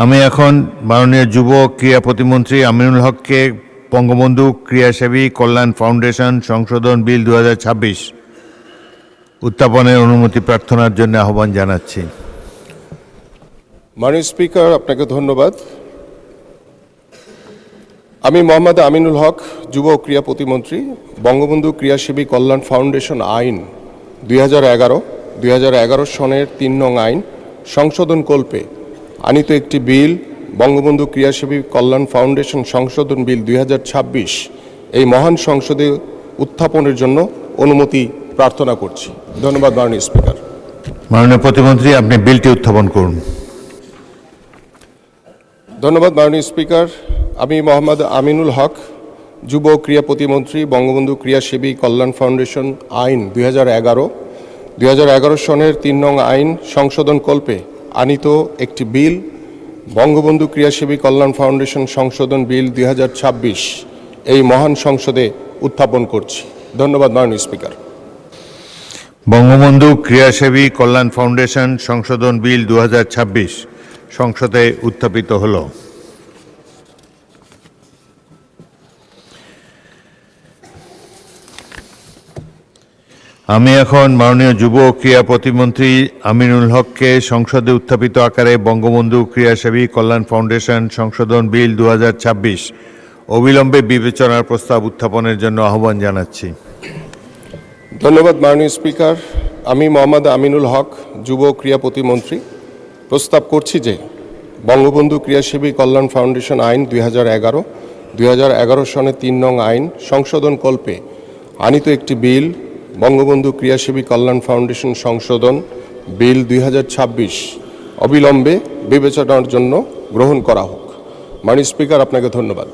আমি এখন মাননীয় যুব ক্রীড়া প্রতিমন্ত্রী আমিনুল হককে বঙ্গবন্ধু ক্রিয়াসেবী কল্যাণ ফাউন্ডেশন সংশোধন বিল 2026 উত্থাপনের অনুমতি প্রার্থনার জন্য আহ্বান জানাচ্ছি। মাননীয় স্পিকার, আপনাকে ধন্যবাদ। আমি মোহাম্মদ আমিনুল হক, যুব ও ক্রীড়া প্রতিমন্ত্রী, বঙ্গবন্ধু ক্রিয়াসেবী কল্যাণ ফাউন্ডেশন আইন 2011 সনের 3 নং আইন সংশোধন কল্পে আনিত একটি বিল, বঙ্গবন্ধু ক্রিয়াসেবী কল্যাণ ফাউন্ডেশন সংশোধন বিল 2026 এই মহান সংসদে উত্থাপনের জন্য অনুমতি প্রার্থনা করছি। ধন্যবাদ মাননীয় স্পিকার। মাননীয় প্রতিমন্ত্রী, আপনি বিলটি উত্থাপন করুন। ধন্যবাদ মাননীয় স্পিকার। আমি মোহাম্মদ আমিনুল হক, যুব ও ক্রীড়া প্রতিমন্ত্রী, বঙ্গবন্ধু ক্রিয়াসেবী কল্যাণ ফাউন্ডেশন আইন 2011 সনের 3 নং আইন সংশোধন কল্পে আনিত একটি বিল, বঙ্গবন্ধু ক্রিয়াসেবী কল্যাণ ফাউন্ডেশন সংশোধন বিল 2026 এই মহান সংসদে উত্থাপন করছি। ধন্যবাদ মাননীয় স্পিকার। বঙ্গবন্ধু ক্রিয়াসেবী কল্যাণ ফাউন্ডেশন সংশোধন বিল 2026 সংসদে উত্থাপিত হল। আমি এখন মাননীয় যুব ও ক্রীড়া প্রতিমন্ত্রী আমিনুল হককে সংসদে উত্থাপিত আকারে বঙ্গবন্ধু ক্রিয়াসেবী কল্যাণ ফাউন্ডেশন সংশোধন বিল 2026 অবিলম্বে বিবেচনার প্রস্তাব উত্থাপনের জন্য আহ্বান জানাচ্ছি। ধন্যবাদ মাননীয় স্পিকার। আমি মোহাম্মদ আমিনুল হক, যুব ও ক্রীড়া প্রতিমন্ত্রী, প্রস্তাব করছি যে বঙ্গবন্ধু ক্রিয়াসেবী কল্যাণ ফাউন্ডেশন আইন 2011 সনের 3 নং আইন সংশোধন কল্পে আনিত একটি বিল, বঙ্গবন্ধু ক্রিয়াসেবী কল্যাণ ফাউন্ডেশন সংশোধন বিল 2026 অবিলম্বে বিবেচনার জন্য গ্রহণ করা হোক। মাননীয় স্পিকার, আপনাকে ধন্যবাদ।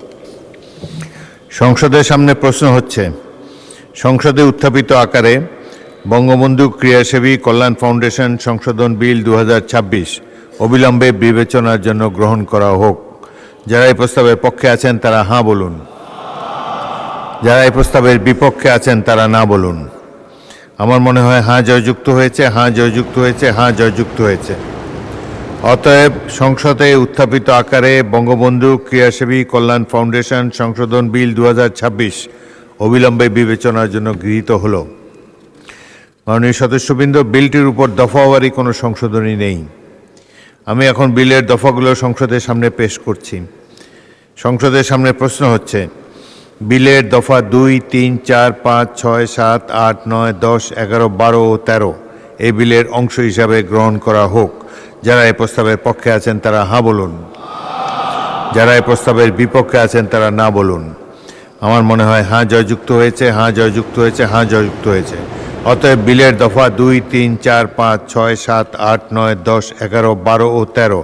সংসদের সামনে প্রশ্ন হচ্ছে, সংসদে উত্থাপিত আকারে বঙ্গবন্ধু ক্রিয়াসেবী কল্যাণ ফাউন্ডেশন সংশোধন বিল 2026 অবিলম্বে বিবেচনার জন্য গ্রহণ করা হোক। যারা এই প্রস্তাবের পক্ষে আছেন তারা হাঁ বলুন, যারা এই প্রস্তাবের বিপক্ষে আছেন তারা না বলুন। আমার মনে হয় হাঁ জয়যুক্ত হয়েছে, হাঁ জয়যুক্ত হয়েছে, হাঁ জয়যুক্ত হয়েছে। অতএব সংসদে উত্থাপিত আকারে বঙ্গবন্ধু ক্রিয়াসেবী কল্যাণ ফাউন্ডেশন সংশোধন বিল 2026 অবিলম্বে বিবেচনার জন্য গৃহীত হল। মাননীয় সদস্যবৃন্দ, বিলটির উপর দফাওয়ারি কোনো সংশোধনী নেই। আমি এখন বিলের দফাগুলো সংসদের সামনে পেশ করছি। সংসদের সামনে প্রশ্ন হচ্ছে, বিলের দফা 2, 3, 4, 5, 6, 7, 8, 9, 10, 11, 12 ও 13 এই বিলের অংশ হিসাবে গ্রহণ করা হোক। যারা এই প্রস্তাবের পক্ষে আছেন তারা হাঁ বলুন, যারা এই প্রস্তাবের বিপক্ষে আছেন তারা না বলুন। আমার মনে হয় হাঁ জয়যুক্ত হয়েছে, হাঁ জয়যুক্ত হয়েছে, হাঁ জয়যুক্ত হয়েছে। অতএব বিলের দফা 2, 3, 4, 5, 6, 7, 8, 9, 10, 11, 12 ও 13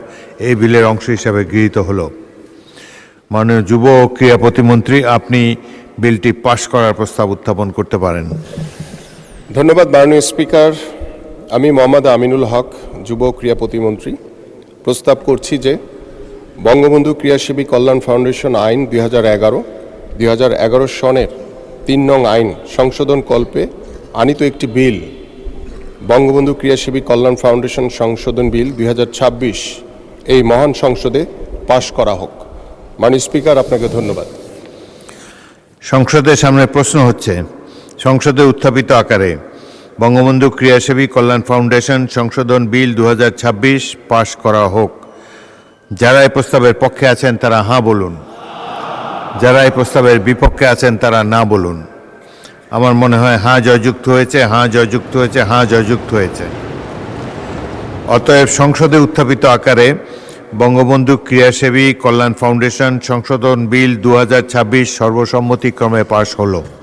এই বিলের অংশ হিসাবে গৃহীত হল। মাননীয় যুব ও ক্রীড়া প্রতিমন্ত্রী, আপনি বিলটি পাশ করার প্রস্তাব উত্থাপন করতে পারেন। ধন্যবাদ মাননীয় স্পিকার। আমি মোহাম্মদ আমিনুল হক, যুব ও ক্রীড়া প্রতিমন্ত্রী, প্রস্তাব করছি যে বঙ্গবন্ধু ক্রিয়াসেবী কল্যাণ ফাউন্ডেশন আইন 2011 সনের 3 নং আইন সংশোধন কল্পে আনিত একটি বিল, বঙ্গবন্ধু ক্রিয়াসেবী কল্যাণ ফাউন্ডেশন সংশোধন বিল 2026 এই মহান সংসদে পাশ করা হোক। মাননীয় স্পিকার, আপনাকে ধন্যবাদ। সংসদের সামনে প্রশ্ন হচ্ছে, সংসদে উত্থাপিত আকারে বঙ্গবন্ধু ক্রিয়াসেবী কল্যাণ ফাউন্ডেশন সংশোধন বিল 2026 পাশ করা হোক। যারা এই প্রস্তাবের পক্ষে আছেন তারা হাঁ বলুন, যারা এই প্রস্তাবের বিপক্ষে আছেন তারা না বলুন। আমার মনে হয় হাঁ জয়যুক্ত হয়েছে, হাঁ জয়যুক্ত হয়েছে, হাঁ জয়যুক্ত হয়েছে। অতএব সংসদে উত্থাপিত আকারে বঙ্গবন্ধু ক্রিয়াসেবী কল্যাণ ফাউন্ডেশন সংশোধন বিল 2026 সর্বসম্মতিক্রমে পাশ হলো।